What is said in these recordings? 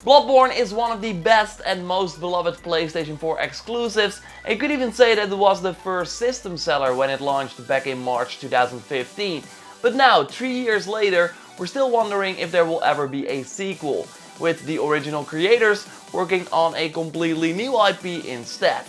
Bloodborne is one of the best and most beloved PlayStation 4 exclusives, and you could even say that it was the first system seller when it launched back in March 2015. But now, 3 years later, we're still wondering if there will ever be a sequel, with the original creators working on a completely new IP instead.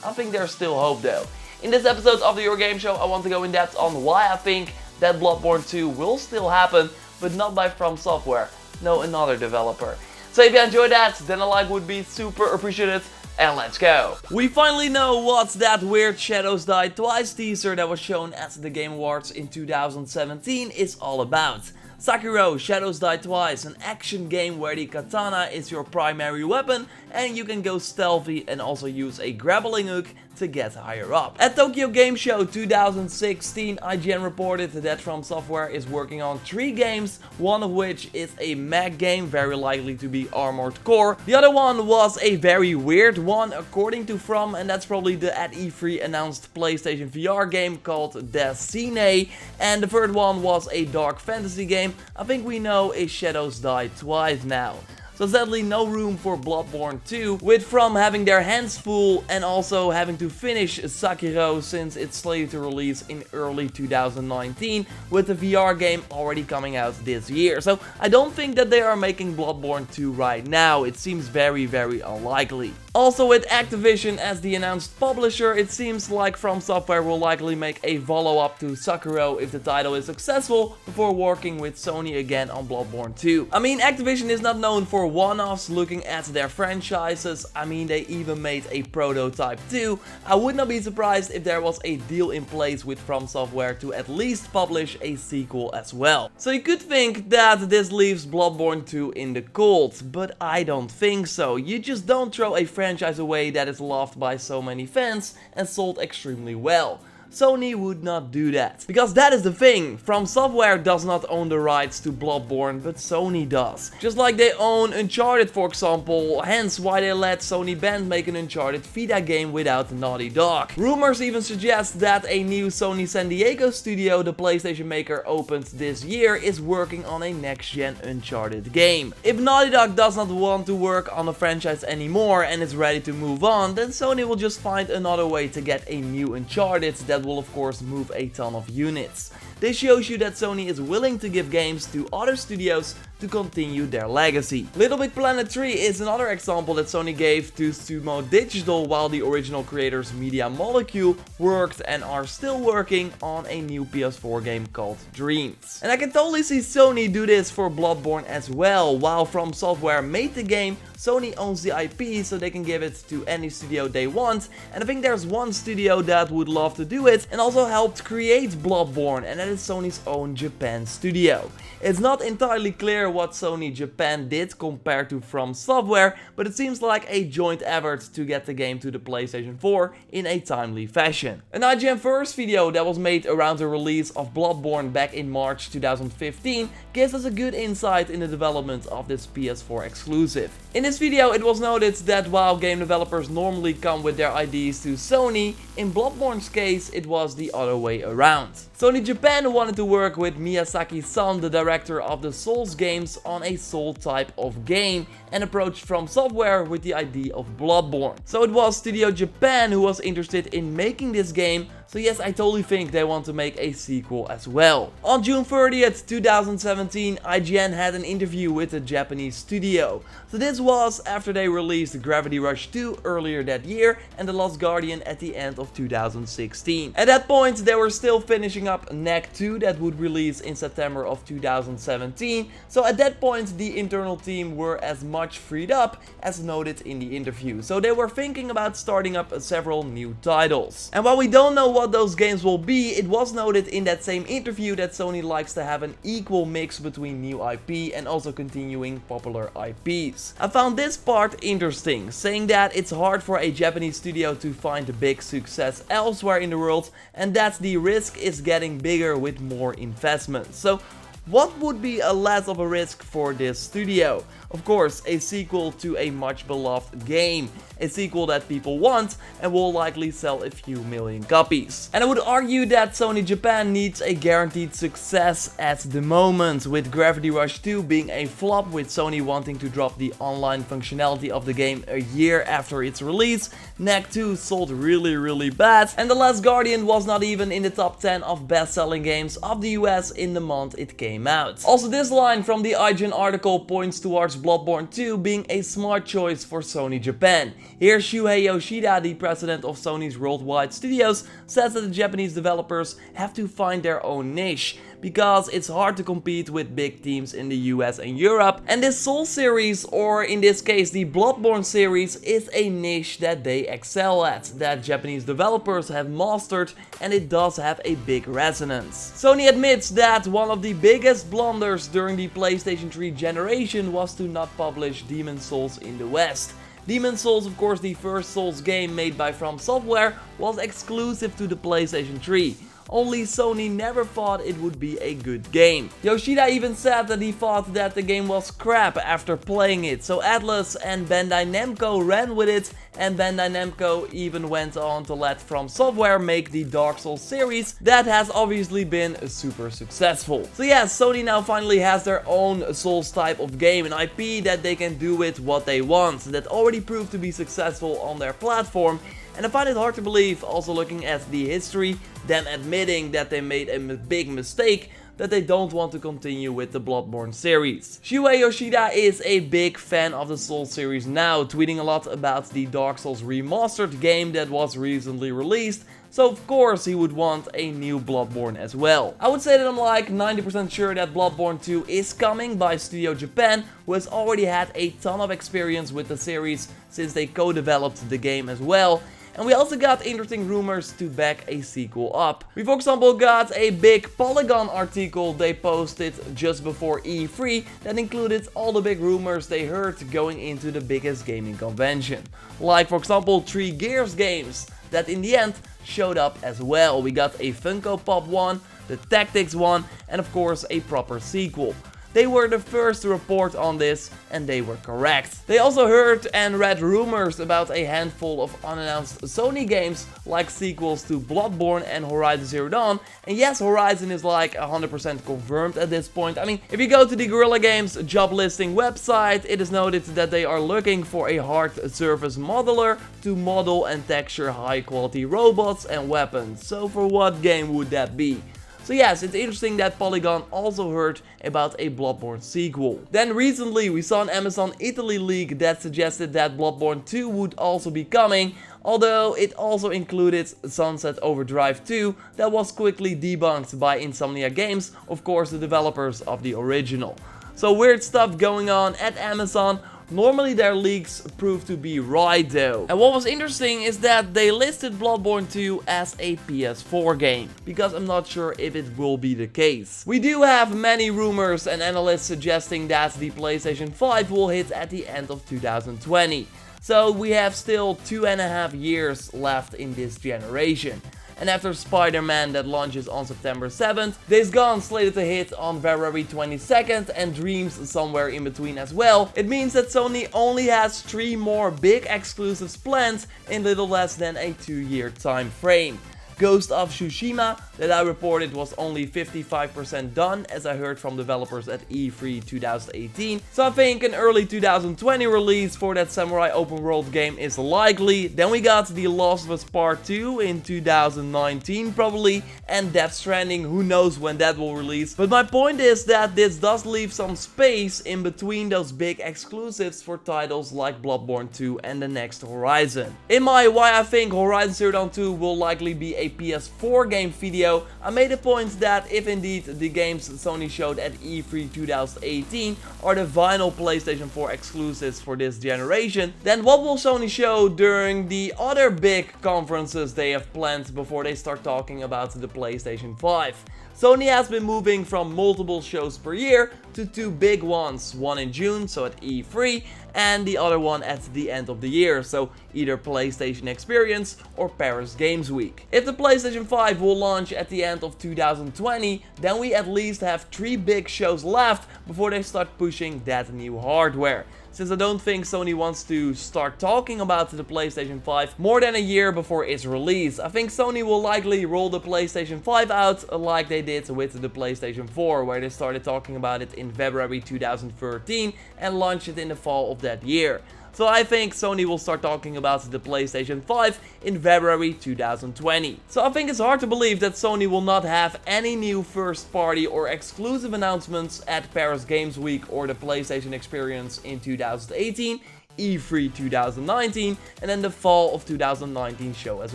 I think there's still hope though. In this episode of the Your Game Show, I want to go in depth on why I think that Bloodborne 2 will still happen, but not by FromSoftware, no, another developer. So if you enjoyed that, then a like would be super appreciated, and let's go! We finally know what that weird Shadows Die Twice teaser that was shown at the Game Awards in 2017 is all about. Sekiro Shadows Die Twice, an action game where the katana is your primary weapon and you can go stealthy and also use a grappling hook to get higher up. At Tokyo Game Show 2016, IGN reported that FromSoftware is working on 3 games, one of which is a mech game, very likely to be Armored Core. The other one was a very weird one, according to From, and that's probably the at E3 announced PlayStation VR game called Zinity. And the third one was a dark fantasy game. I think we know is Shadows Die Twice now. So sadly no room for Bloodborne 2, with From having their hands full and also having to finish Sekiro since it's slated to release in early 2019, with the VR game already coming out this year. So I don't think that they are making Bloodborne 2 right now, it seems very unlikely. Also with Activision as the announced publisher, it seems like FromSoftware will likely make a follow-up to Sekiro if the title is successful, before working with Sony again on Bloodborne 2. I mean, Activision is not known for one-offs looking at their franchises. I mean, they even made a prototype too. I would not be surprised if there was a deal in place with FromSoftware to at least publish a sequel as well. So you could think that this leaves Bloodborne 2 in the cold, but I don't think so. You just don't throw a franchise away that is loved by so many fans and sold extremely well. Sony would not do that. Because that is the thing, FromSoftware does not own the rights to Bloodborne, but Sony does. Just like they own Uncharted, for example, hence why they let Sony Band make an Uncharted Vita game without Naughty Dog. Rumors even suggest that a new Sony San Diego studio the PlayStation maker opened this year is working on a next-gen Uncharted game. If Naughty Dog does not want to work on the franchise anymore and is ready to move on, then Sony will just find another way to get a new Uncharted that will of course move a ton of units. This shows you that Sony is willing to give games to other studios to continue their legacy. Little Big Planet 3 is another example that Sony gave to Sumo Digital while the original creators Media Molecule worked and are still working on a new PS4 game called Dreams. And I can totally see Sony do this for Bloodborne as well. While FromSoftware made the game, Sony owns the IP so they can give it to any studio they want, and I think there's one studio that would love to do it and also helped create Bloodborne, and that is Sony's own Japan studio. It's not entirely clear what Sony Japan did compared to FromSoftware, but it seems like a joint effort to get the game to the PlayStation 4 in a timely fashion. An IGN first video that was made around the release of Bloodborne back in March 2015 gives us a good insight in the development of this PS4 exclusive. In this video it was noted that while game developers normally come with their ideas to Sony, in Bloodborne's case it was the other way around. Sony Japan wanted to work with Miyazaki-san, the director of the Souls games, on a Soul type of game and approached FromSoftware with the idea of Bloodborne. So it was Studio Japan who was interested in making this game, so yes, I totally think they want to make a sequel as well. On June 30th, 2017, IGN had an interview with the Japanese studio. So this was after they released Gravity Rush 2 earlier that year and The Lost Guardian at the end of 2016. At that point, they were still finishing up Knack 2 that would release in September of 2017. So at that point, the internal team were as much freed up as noted in the interview. So they were thinking about starting up several new titles. And while we don't know what those games will be, it was noted in that same interview that Sony likes to have an equal mix between new IP and also continuing popular IPs. I found this part interesting, saying that it's hard for a Japanese studio to find a big success elsewhere in the world and that the risk is getting bigger with more investment. So what would be a less of a risk for this studio? Of course, a sequel to a much beloved game. A sequel that people want and will likely sell a few million copies. And I would argue that Sony Japan needs a guaranteed success at the moment, with Gravity Rush 2 being a flop, with Sony wanting to drop the online functionality of the game a year after its release. Knack 2 sold really bad, and The Last Guardian was not even in the top 10 of best-selling games of the US in the month it came out. Also, this line from the IGN article points towards Bloodborne 2 being a smart choice for Sony Japan. Here, Shuhei Yoshida, the president of Sony's worldwide studios, says that the Japanese developers have to find their own niche, because it's hard to compete with big teams in the US and Europe, and this Soul series, or in this case the Bloodborne series, is a niche that they excel at, that Japanese developers have mastered, and it does have a big resonance. Sony admits that one of the biggest blunders during the PlayStation 3 generation was to not publish Demon's Souls in the West. Demon's Souls, of course the first Souls game made by FromSoftware, was exclusive to the PlayStation 3. Only Sony never thought it would be a good game. Yoshida even said that he thought that the game was crap after playing it, so Atlus and Bandai Namco ran with it, and Bandai Namco even went on to let FromSoftware make the Dark Souls series that has obviously been super successful. So yes, Sony now finally has their own Souls type of game, an IP that they can do with what they want, that already proved to be successful on their platform. And I find it hard to believe, also looking at the history, them admitting that they made a big mistake, that they don't want to continue with the Bloodborne series. Shuhei Yoshida is a big fan of the Souls series now, tweeting a lot about the Dark Souls remastered game that was recently released, so of course he would want a new Bloodborne as well. I would say that I'm like 90% sure that Bloodborne 2 is coming by Studio Japan, who has already had a ton of experience with the series since they co-developed the game as well. And we also got interesting rumors to back a sequel up. We for example got a big Polygon article they posted just before E3 that included all the big rumors they heard going into the biggest gaming convention. Like for example 3 Gears games that in the end showed up as well. We got a Funko Pop one, the Tactics one, and of course a proper sequel. They were the first to report on this, and they were correct. They also heard and read rumors about a handful of unannounced Sony games, like sequels to Bloodborne and Horizon Zero Dawn. And yes, Horizon is like 100% confirmed at this point. I mean, if you go to the Guerrilla Games job listing website, it is noted that they are looking for a hard surface modeler to model and texture high quality robots and weapons. So for what game would that be? So yes, it's interesting that Polygon also heard about a Bloodborne sequel. Then recently we saw an Amazon Italy leak that suggested that Bloodborne 2 would also be coming, although it also included Sunset Overdrive 2 that was quickly debunked by Insomnia Games, of course the developers of the original. So weird stuff going on at Amazon. Normally their leaks prove to be right though. And what was interesting is that they listed Bloodborne 2 as a PS4 game, because I'm not sure if it will be the case. We do have many rumors and analysts suggesting that the PlayStation 5 will hit at the end of 2020. So we have still 2.5 years left in this generation. And after Spider-Man that launches on September 7th, Days Gone slated to hit on February 22nd, and Dreams somewhere in between as well, it means that Sony only has 3 more big exclusives planned in little less than a 2-year time frame. Ghost of Tsushima, that I reported was only 55% done, as I heard from developers at E3 2018. So I think an early 2020 release for that samurai open world game is likely. Then we got The Last of Us Part 2 in 2019 probably, and Death Stranding, who knows when that will release. But my point is that this does leave some space in between those big exclusives for titles like Bloodborne 2 and the next Horizon. In my why I think Horizon Zero Dawn 2 will likely be a PS4 game video, I made a point that if indeed the games Sony showed at E3 2018 are the final PlayStation 4 exclusives for this generation, then what will Sony show during the other big conferences they have planned before they start talking about the PlayStation 5? Sony has been moving from multiple shows per year to 2 big ones, one in June, so at E3, and the other one at the end of the year, so either PlayStation Experience or Paris Games Week. If the PlayStation 5 will launch at the end of 2020, then we at least have 3 big shows left before they start pushing that new hardware. Since I don't think Sony wants to start talking about the PlayStation 5 more than a year before its release, I think Sony will likely roll the PlayStation 5 out like they did with the PlayStation 4, where they started talking about it in February 2013 and launched it in the fall of that year. So I think Sony will start talking about the PlayStation 5 in February 2020. So I think it's hard to believe that Sony will not have any new first party or exclusive announcements at Paris Games Week or the PlayStation Experience in 2018, E3 2019, and then the fall of 2019 show as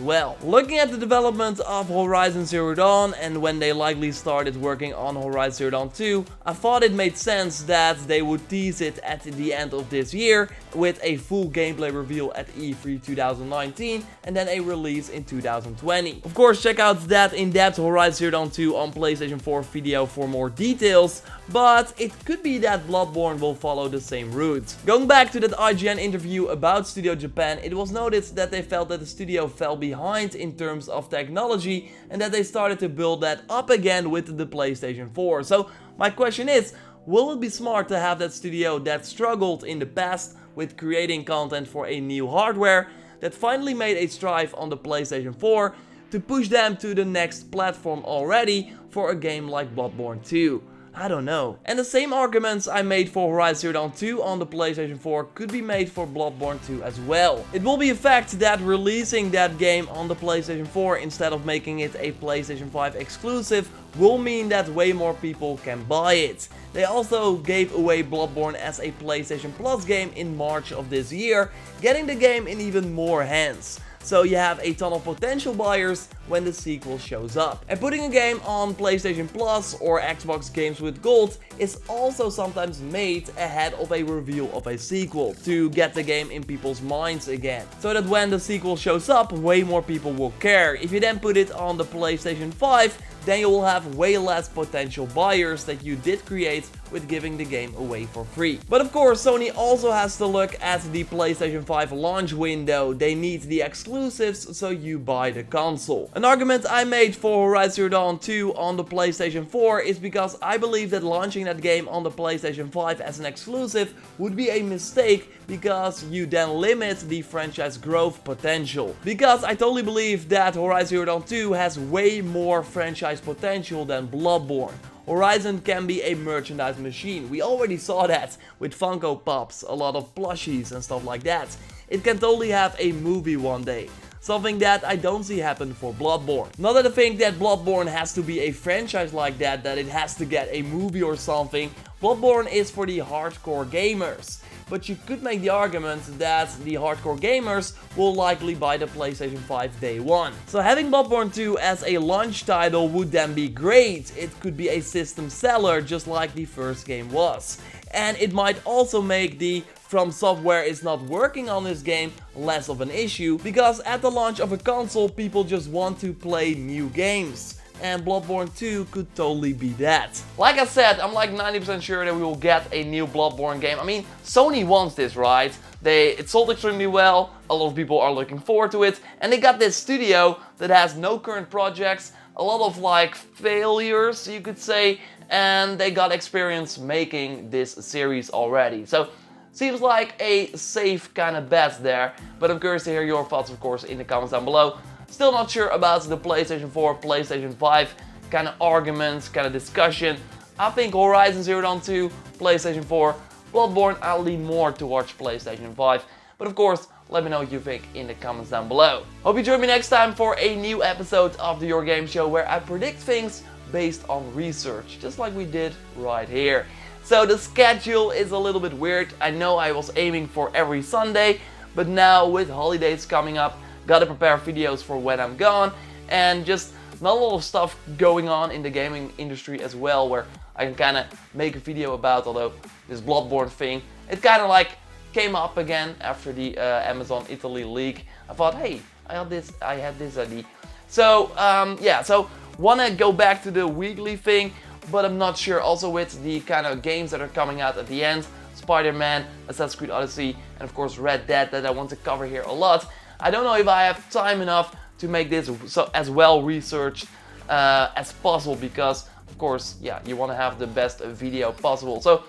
well. Looking at the development of Horizon Zero Dawn and when they likely started working on Horizon Zero Dawn 2, I thought it made sense that they would tease it at the end of this year with a full gameplay reveal at E3 2019 and then a release in 2020. Of course, check out that in-depth Horizon Zero Dawn 2 on PlayStation 4 video for more details, but it could be that Bloodborne will follow the same route. Going back to that IGN interview about Studio Japan, it was noted that they felt that the studio fell behind in terms of technology and that they started to build that up again with the PlayStation 4. So my question is, will it be smart to have that studio that struggled in the past with creating content for a new hardware that finally made a strive on the PlayStation 4 to push them to the next platform already for a game like Bloodborne 2? I don't know. And the same arguments I made for Horizon Zero Dawn 2 on the PlayStation 4 could be made for Bloodborne 2 as well. It will be a fact that releasing that game on the PlayStation 4 instead of making it a PlayStation 5 exclusive will mean that way more people can buy it. They also gave away Bloodborne as a PlayStation Plus game in March of this year, getting the game in even more hands. So you have a ton of potential buyers when the sequel shows up. And putting a game on PlayStation Plus or Xbox Games with Gold is also sometimes made ahead of a reveal of a sequel to get the game in people's minds again. So that when the sequel shows up, way more people will care. If you then put it on the PlayStation 5, then you will have way less potential buyers that you did create with giving the game away for free. But of course, Sony also has to look at the PlayStation 5 launch window. They need the exclusives, so you buy the console. An argument I made for Horizon Zero Dawn 2 on the PlayStation 4 is because I believe that launching that game on the PlayStation 5 as an exclusive would be a mistake, because you then limit the franchise growth potential. Because I totally believe that Horizon Zero Dawn 2 has way more franchise potential than Bloodborne. Horizon can be a merchandise machine. We already saw that with Funko Pops, a lot of plushies and stuff like that. It can totally have a movie one day. Something that I don't see happen for Bloodborne. Not that I think that Bloodborne has to be a franchise like that it has to get a movie or something. Bloodborne is for the hardcore gamers. But you could make the argument that the hardcore gamers will likely buy the PlayStation 5 day one. So having Bloodborne 2 as a launch title would then be great. It could be a system seller just like the first game was. And it might also make the FromSoftware is not working on this game less of an issue, because at the launch of a console people just want to play new games. And Bloodborne 2 could totally be that. Like I said, I'm like 90% sure that we will get a new Bloodborne game. I mean, Sony wants this, right? It sold extremely well, a lot of people are looking forward to it, and they got this studio that has no current projects, a lot of like failures, you could say, and they got experience making this series already. So seems like a safe kind of bet there, but I'm curious to hear your thoughts, of course, in the comments down below. Still not sure about the PlayStation 4, PlayStation 5 kind of arguments, kind of discussion. I think Horizon Zero Dawn 2, PlayStation 4, Bloodborne, I'll lean more towards PlayStation 5. But of course, let me know what you think in the comments down below. Hope you join me next time for a new episode of the Your Game Show, where I predict things based on research, just like we did right here. So the schedule is a little bit weird. I know I was aiming for every Sunday, but now with holidays coming up, gotta prepare videos for when I'm gone, and just not a lot of stuff going on in the gaming industry as well, where I can kind of make a video about. Although this Bloodborne thing, it kind of like came up again after the Amazon Italy leak. I thought, hey, I had this idea. So yeah, so wanna go back to the weekly thing, but I'm not sure also with the kind of games that are coming out at the end. Spider-Man, Assassin's Creed Odyssey, and of course Red Dead that I want to cover here a lot. I don't know if I have time enough to make this so as well researched as possible, because of course, yeah, you want to have the best video possible. So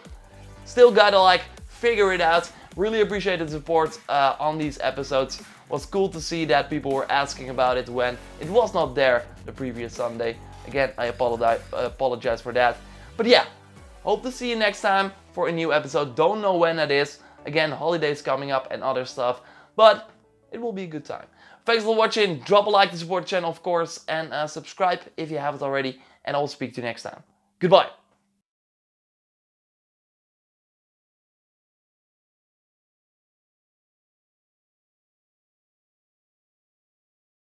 still gotta like figure it out. Really appreciate the support on these episodes. Was cool to see that people were asking about it when it was not there the previous Sunday. Again, I apologize for that. But yeah, hope to see you next time for a new episode. Don't know when that is. Again, holidays coming up and other stuff, but it will be a good time. Thanks for watching. Drop a like to support the channel, of course, and subscribe if you haven't already. And I'll speak to you next time. Goodbye.